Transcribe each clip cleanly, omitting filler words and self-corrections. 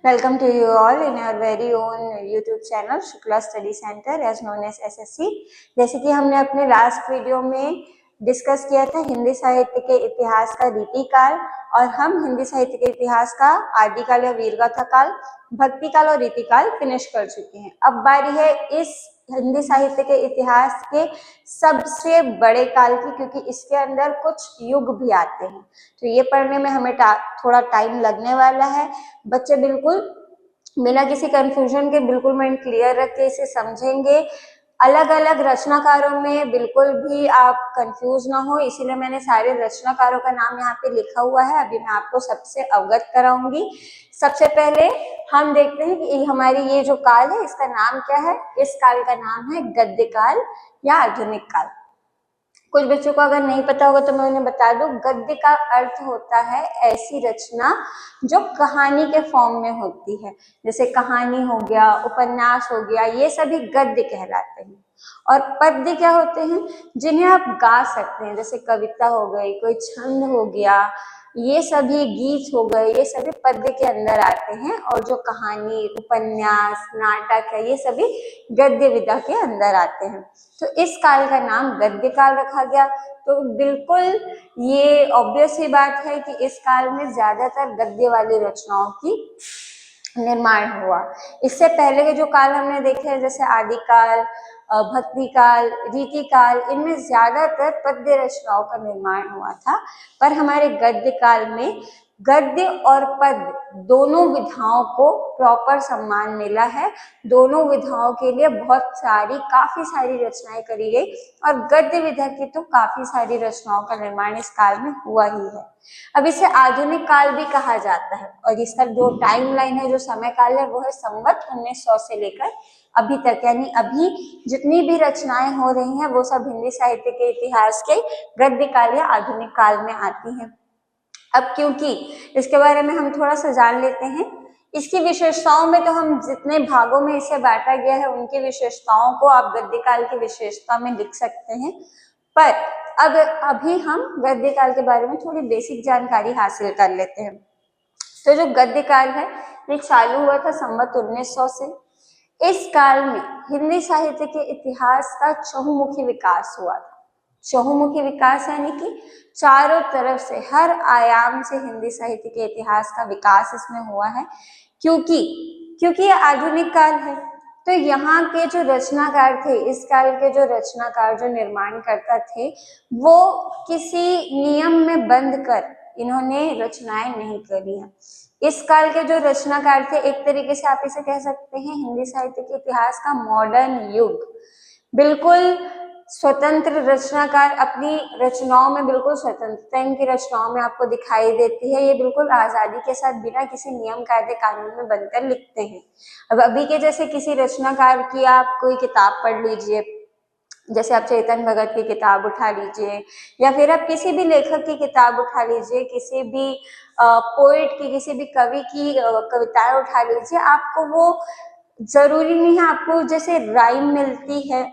Welcome to you all in our very own YouTube channel Shukla Study Center as known as SSC। जैसे कि हमने अपने last video में discuss किया था हिंदी साहित्य के इतिहास का रीतिकाल, और हम हिंदी साहित्य के इतिहास का आदिकाल या वीरगाथा काल, भक्ति काल और रीतिकाल फिनिश कर चुके हैं। अब बारी है इस हिंदी साहित्य के इतिहास के सबसे बड़े काल की, क्योंकि इसके अंदर कुछ युग भी आते हैं, तो ये पढ़ने में हमें थोड़ा टाइम लगने वाला है। बच्चे बिल्कुल बिना किसी कंफ्यूजन के बिल्कुल माइंड क्लियर रख के इसे समझेंगे। अलग अलग रचनाकारों में बिल्कुल भी आप कंफ्यूज ना हो, इसीलिए मैंने सारे रचनाकारों का नाम यहाँ पे लिखा हुआ है। अभी मैं आपको सबसे अवगत कराऊंगी। सबसे पहले हम देखते हैं कि हमारी ये जो काल है इसका नाम क्या है। इस काल का नाम है गद्य काल या आधुनिक काल। कुछ बच्चों को अगर नहीं पता होगा तो मैं उन्हें बता दूं, गद्य का अर्थ होता है ऐसी रचना जो कहानी के फॉर्म में होती है। जैसे कहानी हो गया, उपन्यास हो गया, ये सभी गद्य कहलाते हैं। और पद्य क्या होते हैं, जिन्हें आप गा सकते हैं, जैसे कविता हो गई, कोई छंद हो गया, ये सभी गीत हो गए, ये सभी पद्य के अंदर आते हैं। और जो कहानी, उपन्यास, नाटक है, ये सभी गद्य विधा के अंदर आते हैं। तो इस काल का नाम गद्य काल रखा गया। तो बिल्कुल ये ऑब्वियस ही बात है कि इस काल में ज्यादातर गद्य वाली रचनाओं की निर्माण हुआ। इससे पहले के जो काल हमने देखे हैं, जैसे आदिकाल, भक्ति काल, रीति काल, इनमें ज्यादातर पद्य रचनाओं का निर्माण हुआ था। पर हमारे गद्य काल में गद्य और पद्य दोनों विधाओं को प्रॉपर सम्मान मिला है। दोनों विधाओं के लिए काफी सारी रचनाएं करी गई, और गद्य विधा की तो काफी सारी रचनाओं का निर्माण इस काल में हुआ ही है। अब इसे आधुनिक काल भी कहा जाता है, और इसका जो टाइमलाइन है, जो समय काल है, वो है संवत 1900 से लेकर अभी तक। यानी अभी जितनी भी रचनाएं हो रही हैं वो सब हिंदी साहित्य के इतिहास के गद्य काल या आधुनिक काल में आती हैं। अब क्योंकि इसके बारे में हम थोड़ा सा जान लेते हैं, इसकी विशेषताओं में तो हम जितने भागों में इसे बांटा गया है उनकी विशेषताओं को आप गद्य काल की विशेषता में लिख सकते हैं। पर अब अभी हम गद्य काल के बारे में थोड़ी बेसिक जानकारी हासिल कर लेते हैं। तो जो गद्य काल है ये चालू हुआ था संवत 1900 से। इस काल में हिंदी साहित्य के इतिहास का चहुमुखी विकास हुआ था। चहुमुखी विकास यानी कि चारों तरफ से, हर आयाम से हिंदी साहित्य के इतिहास का विकास इसमें हुआ है। क्योंकि ये आधुनिक काल है, तो यहाँ के जो रचनाकार थे, इस काल के जो रचनाकार, जो निर्माणकर्ता थे, वो किसी नियम में बंध कर इन्होंने रचनाएं नहीं करी हैं। इस काल के जो रचनाकार थे, एक तरीके से आप इसे कह सकते हैं हिंदी साहित्य के इतिहास का मॉडर्न युग। बिल्कुल स्वतंत्र रचनाकार, अपनी रचनाओं में बिल्कुल स्वतंत्रता इनकी रचनाओं में आपको दिखाई देती है। ये बिल्कुल आजादी के साथ बिना किसी नियम कायदे कानून में बनकर लिखते हैं। अब अभी के जैसे किसी रचनाकार की आप कोई किताब पढ़ लीजिए, जैसे आप चेतन भगत की किताब उठा लीजिए, या फिर आप किसी भी लेखक की किताब उठा लीजिए, किसी भी पोएट की, किसी भी कवि की कविताएं उठा लीजिए, आपको वो जरूरी नहीं है आपको जैसे राइम मिलती है,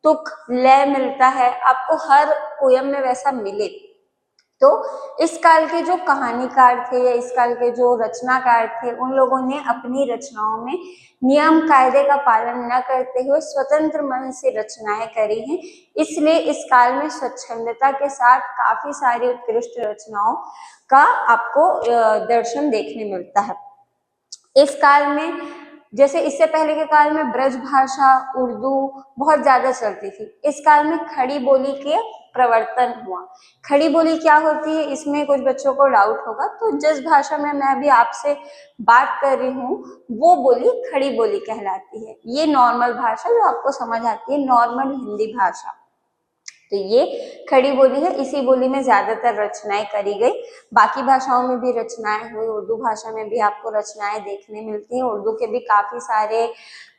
तुक, लय मिलता है, आपको हर पोयम में वैसा मिले। तो इस काल के जो कहानीकार थे या इस काल के जो रचनाकार थे, उन लोगों ने अपनी रचनाओं में नियम कायदे का पालन न करते हुए स्वतंत्र मन से रचनाएं करी हैं। इसलिए इस काल में स्वच्छंदता के साथ काफी सारी उत्कृष्ट रचनाओं का आपको दर्शन देखने मिलता है। इस काल में, जैसे इससे पहले के काल में ब्रज भाषा, उर्दू बहुत ज्यादा चलती थी। इस काल में खड़ी बोली के प्रवर्तन हुआ। खड़ी बोली क्या होती है, इसमें कुछ बच्चों को डाउट होगा। तो जिस भाषा में मैं अभी आपसे बात कर रही हूँ वो बोली खड़ी बोली कहलाती है। ये नॉर्मल भाषा जो आपको समझ आती है, नॉर्मल हिंदी भाषा, तो ये खड़ी बोली है। इसी बोली में ज्यादातर रचनाएं करी गई। बाकी भाषाओं में भी रचनाएं हुई, उर्दू भाषा में भी आपको रचनाएं देखने मिलती हैं। उर्दू के भी काफी सारे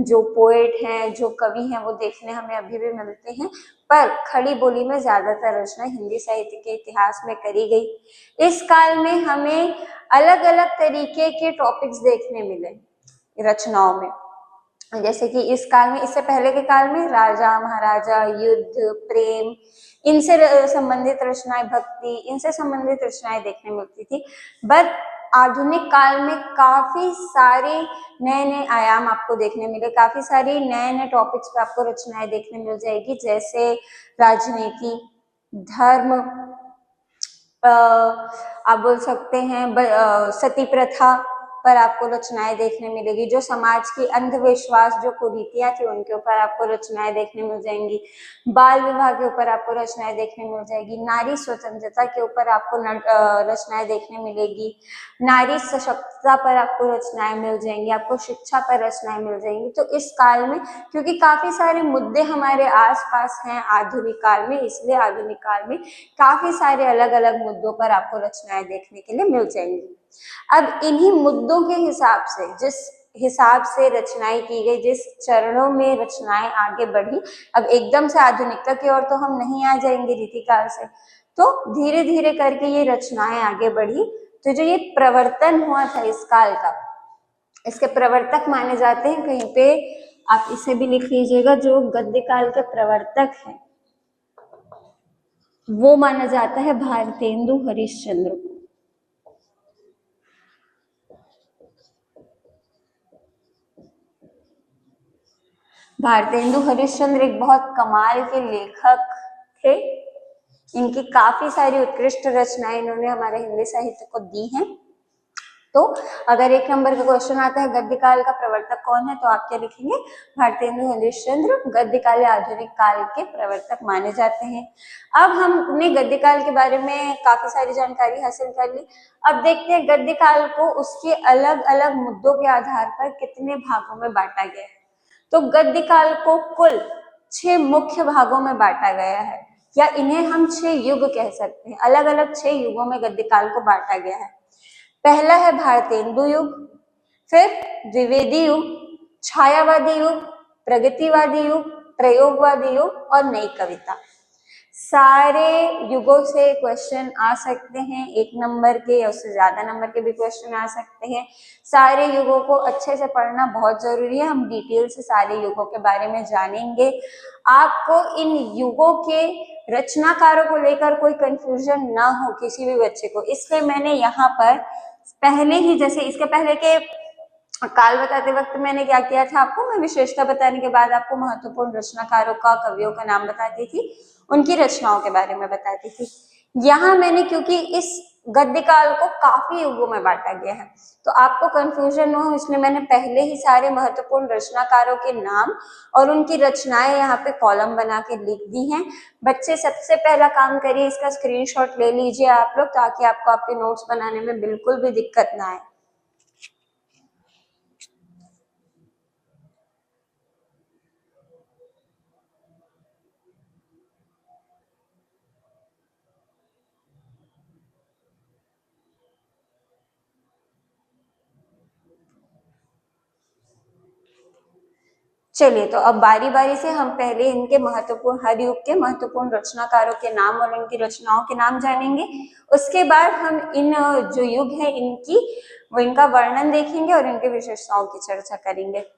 जो पोएट हैं, जो कवि हैं, वो देखने हमें अभी भी मिलते हैं। पर खड़ी बोली में ज्यादातर रचनाएं हिंदी साहित्य के इतिहास में करी गई। इस काल में हमें अलग अलग तरीके के टॉपिक्स देखने मिले रचनाओं में। जैसे कि इस काल में, इससे पहले के काल में राजा महाराजा, युद्ध, प्रेम, इनसे संबंधित रचनाएं, भक्ति, इनसे संबंधित रचनाएं देखने मिलती थी। बट आधुनिक काल में काफी सारे नए नए आयाम आपको देखने मिले, काफी सारी नए नए टॉपिक्स पे आपको रचनाएं देखने मिल जाएगी, जैसे राजनीति, धर्म, आप बोल सकते हैं सती प्रथा पर आपको रचनाएं देखने मिलेगी, जो समाज की अंधविश्वास, जो कुरीतियां थी उनके ऊपर आपको रचनाएं देखने मिल जाएंगी, बाल विवाह के ऊपर आपको रचनाएं देखने मिल जाएगी, नारी स्वतंत्रता के ऊपर आपको रचनाएं देखने मिलेगी, नारी सशक्तता पर आपको रचनाएं मिल जाएंगी, आपको शिक्षा पर रचनाएं मिल जाएंगी। तो इस काल में क्योंकि काफी सारे मुद्दे हमारे आसपास हैं आधुनिक काल में, इसलिए आधुनिक काल में काफी सारे अलग अलग मुद्दों पर आपको रचनाएं देखने के लिए मिल जाएंगी। अब इन्हीं मुद्दों के हिसाब से, जिस हिसाब से रचनाएं की गई, जिस चरणों में रचनाएं आगे बढ़ी, अब एकदम से आधुनिकता की ओर तो हम नहीं आ जाएंगे रीतिकाल से, तो धीरे धीरे करके ये रचनाएं आगे बढ़ी। तो जो ये प्रवर्तन हुआ था इस काल का, इसके प्रवर्तक माने जाते हैं, कहीं पे आप इसे भी लिख लीजिएगा, जो गद्य काल के प्रवर्तक हैं वो माना जाता है भारतेंदु हरिश्चंद्र को। भारतेंदु हरिश्चंद्र एक बहुत कमाल के लेखक थे, इनकी काफी सारी उत्कृष्ट रचनाएं इन्होंने हमारे हिंदी साहित्य को दी हैं। तो अगर एक नंबर का क्वेश्चन आता है गद्य काल का प्रवर्तक कौन है, तो आप क्या लिखेंगे, भारतेंदु हरिश्चंद्र गद्य काल या आधुनिक काल के प्रवर्तक माने जाते हैं। अब हमने गद्य काल के बारे में काफी सारी जानकारी हासिल कर ली। अब देखते हैं गद्य काल को उसके अलग अलग मुद्दों के आधार पर कितने भागों में बांटा गया है। तो गद्य काल को कुल 6 मुख्य भागों में बांटा गया है, या इन्हें हम 6 युग कह सकते हैं। अलग अलग 6 युगों में गद्य काल को बांटा गया है। पहला है भारतेंदु युग, फिर द्विवेदी युग, छायावादी युग, प्रगतिवादी युग, प्रयोगवादी युग और नई कविता। सारे युगों से क्वेश्चन आ सकते हैं, 1 नंबर के या उससे ज्यादा नंबर के भी क्वेश्चन आ सकते हैं। सारे युगों को अच्छे से पढ़ना बहुत जरूरी है, हम डिटेल से सारे युगों के बारे में जानेंगे। आपको इन युगों के रचनाकारों को लेकर कोई कंफ्यूजन ना हो किसी भी बच्चे को, इसलिए मैंने यहाँ पर पहले ही, जैसे इसके पहले के काल बताते वक्त मैंने क्या किया था, आपको मैं विशेषता बताने के बाद आपको महत्वपूर्ण रचनाकारों का, कवियों का नाम बताती थी, उनकी रचनाओं के बारे में बताती थी। यहाँ मैंने, क्योंकि इस गद्य काल को काफी युगों में बांटा गया है तो आपको कंफ्यूजन न हो, इसलिए मैंने पहले ही सारे महत्वपूर्ण रचनाकारों के नाम और उनकी रचनाएं यहाँ पे कॉलम बना के लिख दी हैं। बच्चे सबसे पहला काम करिए, इसका स्क्रीनशॉट ले लीजिए आप लोग, ताकि आपको आपके नोट्स बनाने में बिल्कुल भी दिक्कत ना आए। चलिए, तो अब बारी बारी से हम पहले इनके महत्वपूर्ण, हर युग के महत्वपूर्ण रचनाकारों के नाम और उनकी रचनाओं के नाम जानेंगे। उसके बाद हम इन जो युग है इनका वर्णन देखेंगे और इनके विशेषताओं की चर्चा करेंगे।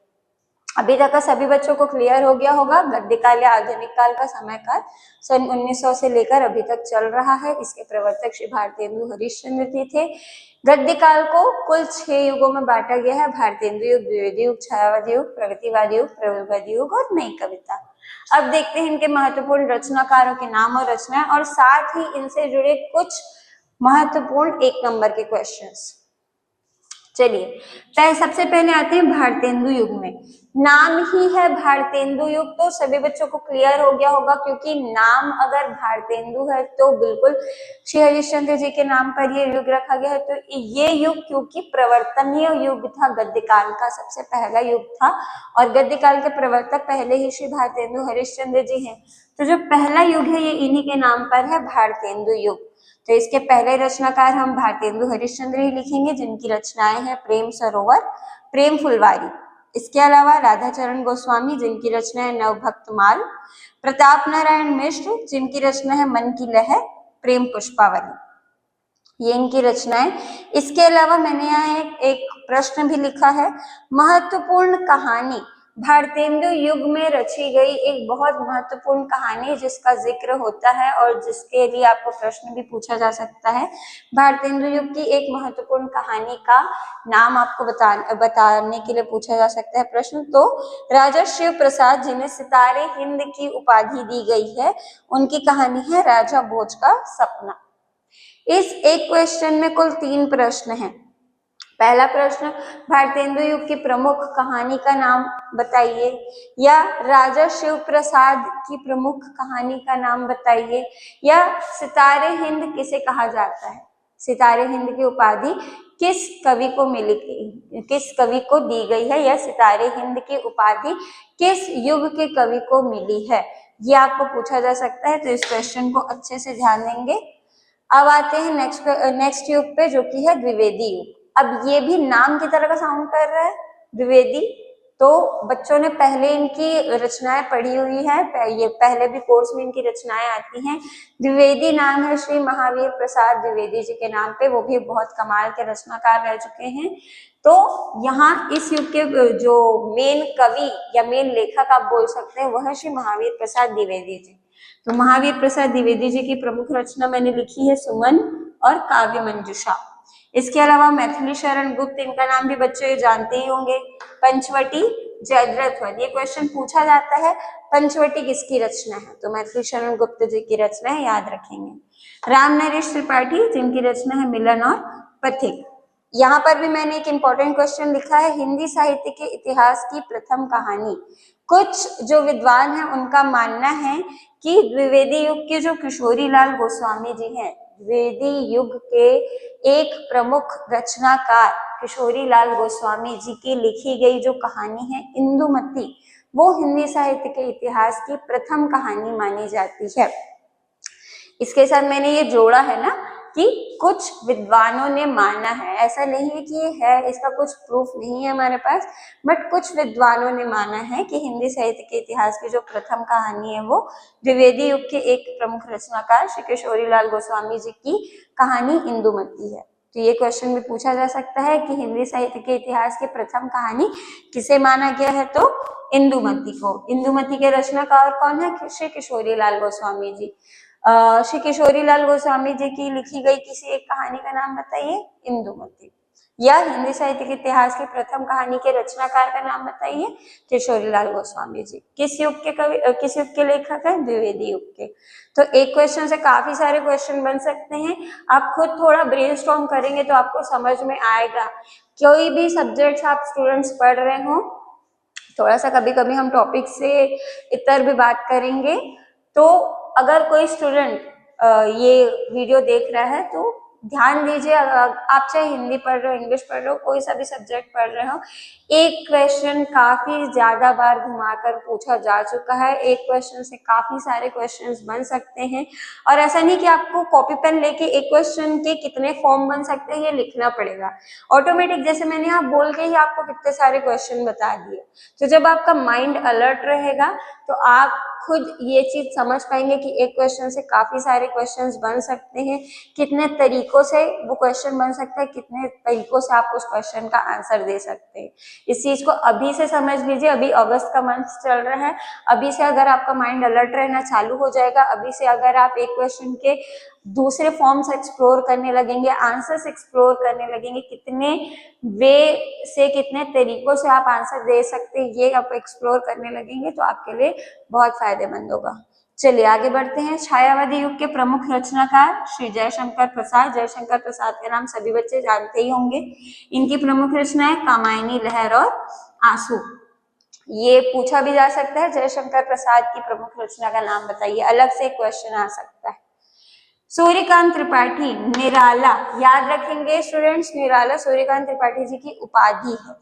अभी तक का सभी बच्चों को क्लियर हो गया होगा, गद्य काल या आधुनिक काल का समय काल सन 1900 से लेकर अभी तक चल रहा है। इसके प्रवर्तक श्री भारतेंदु हरिश्चंद्र जी थे। गद्य काल को कुल 6 युगों में बांटा गया है, भारतेंदु युग, द्विवेदी युग, छायावादी युग, प्रगतिवादी युग, प्रयोगवादी युग और नई कविता। अब देखते हैं इनके महत्वपूर्ण रचनाकारों के नाम और रचनाएं, और साथ ही इनसे जुड़े कुछ महत्वपूर्ण 1 नंबर के क्वेश्चंस। चलिए, सबसे पहले आते हैं भारतेंदु युग में। नाम ही है भारतेंदु युग, तो सभी बच्चों को क्लियर हो गया होगा, क्योंकि नाम अगर भारतेंदु है तो बिल्कुल श्री हरिश्चंद्र जी के नाम पर ये युग रखा गया है। तो ये युग क्योंकि प्रवर्तनीय युग था, गद्य काल का सबसे पहला युग था, और गद्य काल के प्रवर्तक पहले ही श्री भारतेंदु हरिश्चंद्र जी हैं, तो जो पहला युग है ये इन्हीं के नाम पर है, भारतेंदु युग। तो इसके पहले रचनाकार हम भारतेंदु हरिश्चंद्र ही लिखेंगे, जिनकी रचनाएं हैं प्रेम सरोवर, प्रेम फुलवारी। इसके अलावा राधाचरण गोस्वामी, जिनकी रचना है नवभक्तमाल, प्रताप नारायण मिश्र, जिनकी रचना है मन की लहर, प्रेम पुष्पावली, ये इनकी रचनाएं। इसके अलावा मैंने यहाँ एक प्रश्न भी लिखा है, महत्वपूर्ण कहानी भारतेंदु युग में रची गई एक बहुत महत्वपूर्ण कहानी जिसका जिक्र होता है और जिसके लिए आपको प्रश्न भी पूछा जा सकता है। भारतेंदु युग की एक महत्वपूर्ण कहानी का नाम आपको बताने के लिए पूछा जा सकता है प्रश्न। तो राजा शिव प्रसाद जिन्हें सितारे हिंद की उपाधि दी गई है, उनकी कहानी है राजा भोज का सपना। इस एक क्वेश्चन में कुल 3 प्रश्न हैं। पहला प्रश्न, भारतेंदु युग की प्रमुख कहानी का नाम बताइए, या राजा शिव प्रसाद की प्रमुख कहानी का नाम बताइए, या सितारे हिंद किसे कहा जाता है। सितारे हिंद की उपाधि किस कवि को मिली, किस कवि को दी गई है, या सितारे हिंद की उपाधि किस युग के कवि को मिली है, ये आपको पूछा जा सकता है। तो इस क्वेश्चन को अच्छे से ध्यान देंगे। अब आते हैं नेक्स्ट युग पे, जो कि है द्विवेदी युग। अब ये भी नाम की तरह का साउंड कर रहा है, द्विवेदी। तो बच्चों ने पहले इनकी रचनाएं पढ़ी हुई है, ये पहले भी कोर्स में इनकी रचनाएं आती हैं। द्विवेदी नाम है श्री महावीर प्रसाद द्विवेदी जी के नाम पे, वो भी बहुत कमाल के रचनाकार रह चुके हैं। तो यहाँ इस युग के जो मेन कवि या मेन लेखक आप बोल सकते हैं, वह है श्री महावीर प्रसाद द्विवेदी जी। तो महावीर प्रसाद द्विवेदी जी की प्रमुख रचना मैंने लिखी है सुमन और काव्य मंजूषा। इसके अलावा मैथिली शरण गुप्त, इनका नाम भी बच्चे जानते ही होंगे। पंचवटी, जयद्रथ वध, ये क्वेश्चन पूछा जाता है, पंचवटी किसकी रचना है, तो मैथिली शरण गुप्त जी की रचना है, याद रखेंगे। राम नरेश त्रिपाठी, जिनकी रचना है मिलन और पथिक। यहाँ पर भी मैंने एक इंपॉर्टेंट क्वेश्चन लिखा है, हिंदी साहित्य के इतिहास की प्रथम कहानी। कुछ जो विद्वान हैं उनका मानना है कि द्विवेदी युग के जो किशोरी लाल गोस्वामी जी हैं, द्विवेदी युग के एक प्रमुख रचनाकार किशोरी लाल गोस्वामी जी की लिखी गई जो कहानी है इंदुमती, वो हिंदी साहित्य के इतिहास की प्रथम कहानी मानी जाती है। इसके साथ मैंने ये जोड़ा है ना कि कुछ विद्वानों ने माना है, ऐसा नहीं है कि ये है, इसका कुछ प्रूफ नहीं है हमारे पास, बट कुछ विद्वानों ने माना है कि हिंदी साहित्य के इतिहास की जो प्रथम कहानी है वो द्विवेदी युग के एक प्रमुख रचनाकार श्री किशोरी लाल गोस्वामी जी की कहानी इंदुमती है। तो ये क्वेश्चन भी पूछा जा सकता है कि हिंदी साहित्य के इतिहास की प्रथम कहानी किसे माना गया है, तो इंदुमती को। इंदुमती के रचनाकार कौन है, श्री किशोरी लाल गोस्वामी जी। श्री किशोरी लाल गोस्वामी जी की लिखी गई किसी एक कहानी का नाम बताइए, इंदुमती। या हिंदी साहित्य के इतिहास की प्रथम कहानी के रचनाकार का नाम बताइए, किशोरी लाल गोस्वामी जी। किस युग के कवि, किस युग के लेखक हैं, द्विवेदी युग के। तो एक क्वेश्चन से काफी सारे क्वेश्चन बन सकते हैं। आप खुद थोड़ा ब्रेनस्टॉर्म करेंगे तो आपको समझ में आएगा। कोई भी सब्जेक्ट्स आप स्टूडेंट्स पढ़ रहे हो, थोड़ा सा कभी कभी हम टॉपिक से इतर भी बात करेंगे। तो अगर कोई स्टूडेंट ये वीडियो देख रहा है तो ध्यान दीजिए, आप चाहे हिंदी पढ़ रहे हो, इंग्लिश पढ़ रहे हो, कोई सा भी सब्जेक्ट पढ़ रहे हो, एक क्वेश्चन काफी ज्यादा बार घुमाकर पूछा जा चुका है। एक क्वेश्चन से काफी सारे क्वेश्चंस बन सकते हैं, और ऐसा नहीं कि आपको कॉपी पेन लेके एक क्वेश्चन के कितने फॉर्म बन सकते हैं ये लिखना पड़ेगा ऑटोमेटिक। जैसे मैंने यहाँ बोल के ही आपको कितने सारे क्वेश्चन बता दिए। तो जब आपका माइंड अलर्ट रहेगा तो आप खुद ये चीज समझ पाएंगे कि एक क्वेश्चन से काफी सारे क्वेश्चंस बन सकते हैं, कितने तरीकों से वो क्वेश्चन बन सकता है, कितने तरीकों से आप उस क्वेश्चन का आंसर दे सकते हैं। इस चीज को अभी से समझ लीजिए। अभी अगस्त का मंथ चल रहा है, अभी से अगर आपका माइंड अलर्ट रहना चालू हो जाएगा, अभी से अगर आप एक क्वेश्चन के दूसरे फॉर्म्स एक्सप्लोर करने लगेंगे, आंसर्स एक्सप्लोर करने लगेंगे, कितने वे से, कितने तरीकों से आप आंसर दे सकते हैं, ये आप एक्सप्लोर करने लगेंगे तो आपके लिए बहुत फायदेमंद होगा। चलिए आगे बढ़ते हैं। छायावादी युग के प्रमुख रचनाकार श्री जयशंकर प्रसाद। जयशंकर प्रसाद के नाम सभी बच्चे जानते ही होंगे। इनकी प्रमुख रचना है कामायनी लहर और आंसू। ये पूछा भी जा सकता है, जयशंकर प्रसाद की प्रमुख रचना का नाम बताइए, अलग से क्वेश्चन आ सकता है। सूर्यकांत त्रिपाठी, निराला, याद रखेंगे स्टूडेंट्स, निराला सूर्यकांत त्रिपाठी जी की उपाधि है।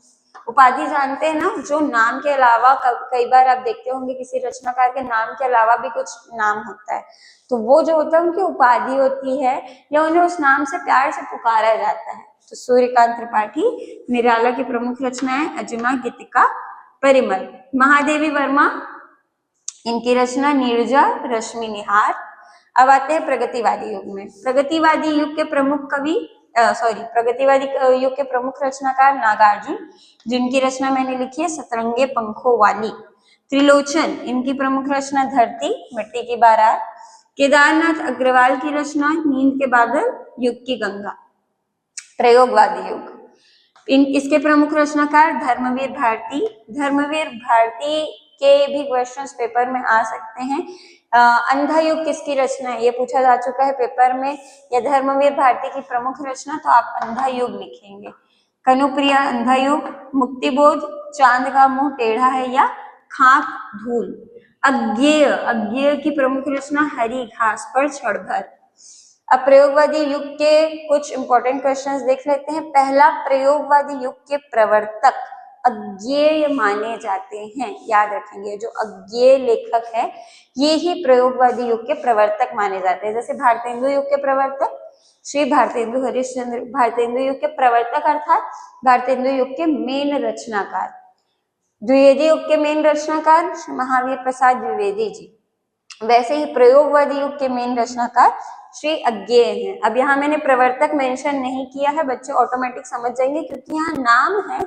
उपाधि जानते हैं ना, जो नाम के अलावा कई बार आप देखते होंगे किसी रचनाकार के नाम के अलावा भी कुछ नाम होता है, तो वो जो होता है उनकी उपाधि होती है, या उन्हें उस नाम से प्यार से पुकारा जाता है। तो सूर्यकांत त्रिपाठी, निराला की प्रमुख रचना है अजिमा गीतिका परिमल। महादेवी वर्मा, इनकी रचना नीरजा रश्मि निहार। अब आते हैं प्रगतिवादी युग में। प्रगतिवादी युग के प्रमुख कवि प्रगतिवादी युग के प्रमुख रचनाकार नागार्जुन, जिनकी रचना मैंने लिखी है सतरंगे पंखों वाली। त्रिलोचन, इनकी प्रमुख रचना धरती, मिट्टी की बारात। केदारनाथ अग्रवाल की रचना नींद के बादल, युग की गंगा। प्रयोगवादी युग, इसके प्रमुख रचनाकार धर्मवीर भारती। धर्मवीर भारती के भी क्वेश्चंस पेपर में आ सकते हैं। अंधा युग किसकी रचना है, ये पूछा जा चुका है पेपर में। या धर्मवीर भारती की प्रमुख रचना, तो आप अंधा युग लिखेंगे। कनुप्रिया अंधा युग। मुक्तिबोध, चांद का मुंह टेढ़ा है या खाक धूल। अज्ञेय, अज्ञेय की प्रमुख रचना हरी घास पर क्षण भर। अब प्रयोगवादी युग के कुछ इंपॉर्टेंट क्वेश्चंस देख लेते हैं। पहला, प्रयोगवादी युग के प्रवर्तक अज्ञेय माने जाते हैं, याद रखेंगे। जो अज्ञेय लेखक है ये ही प्रयोगवादी युग के प्रवर्तक माने जाते हैं। जैसे भारतेंदु युग के प्रवर्तक श्री भारतेंदु हरिश्चंद्र। भारतेंदु युग के प्रवर्तक अर्थात भारतेंदु युग के मेन रचनाकार। द्विवेदी युग के मेन रचनाकार श्री महावीर प्रसाद द्विवेदी जी। वैसे ही प्रयोगवादी युग के मेन रचनाकार श्री अज्ञेय हैं। अब यहाँ मैंने प्रवर्तक मेंशन नहीं किया है, बच्चे ऑटोमेटिक समझ जाएंगे, क्योंकि यहाँ नाम है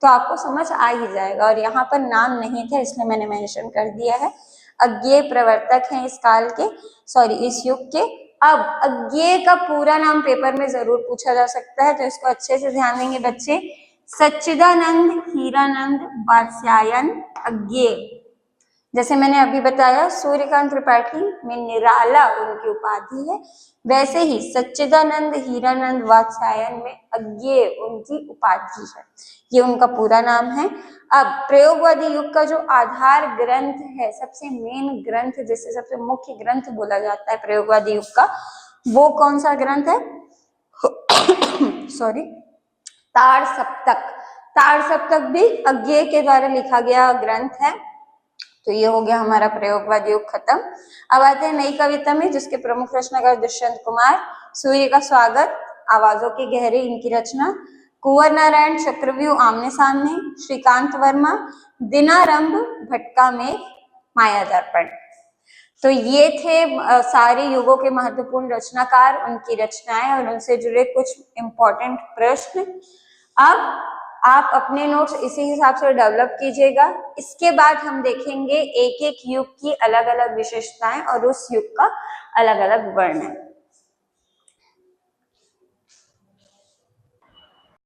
तो आपको समझ आ ही जाएगा, और यहाँ पर नाम नहीं था इसलिए मैंने मेंशन कर दिया है। अज्ञेय प्रवर्तक हैं इस काल के, इस युग के। अब अज्ञेय का पूरा नाम पेपर में जरूर पूछा जा सकता है, तो इसको अच्छे से ध्यान देंगे बच्चे। सच्चिदानंद हीरानंद वात्स्यायन अज्ञेय। जैसे मैंने अभी बताया सूर्यकांत त्रिपाठी में निराला उनकी उपाधि है, वैसे ही सच्चिदानंद हीरानंद वात्स्यायन में अज्ञेय उनकी उपाधि है, ये उनका पूरा नाम है। अब प्रयोगवादी युग का जो आधार ग्रंथ है, सबसे मेन ग्रंथ जिसे सबसे मुख्य ग्रंथ बोला जाता है प्रयोगवादी युग का, वो कौन सा ग्रंथ है? तार सप्तक। तार सप्तक भी अज्ञेय के द्वारा लिखा गया ग्रंथ है। तो ये हो गया हमारा प्रयोगवादी युग खत्म। अब आते हैं नई कविता में, जिसके प्रमुख रचनाकार दुष्यंत कुमार। सूर्य का स्वागत, आवाजों के गहरे, इनकी रचना। कुंवर नारायण चक्रव्यूह आमने सामने, श्रीकांत वर्मा। दिनारंभ, भटका मेघ, माया दर्पण। तो ये थे सारे युगों के महत्वपूर्ण रचनाकार, उनकी रचनाएं और उनसे जुड़े कुछ इंपॉर्टेंट प्रश्न। अब आप अपने नोट्स इसी हिसाब से डेवलप कीजिएगा। इसके बाद हम देखेंगे एक एक युग की अलग अलग विशेषताएं और उस युग का अलग अलग वर्णन।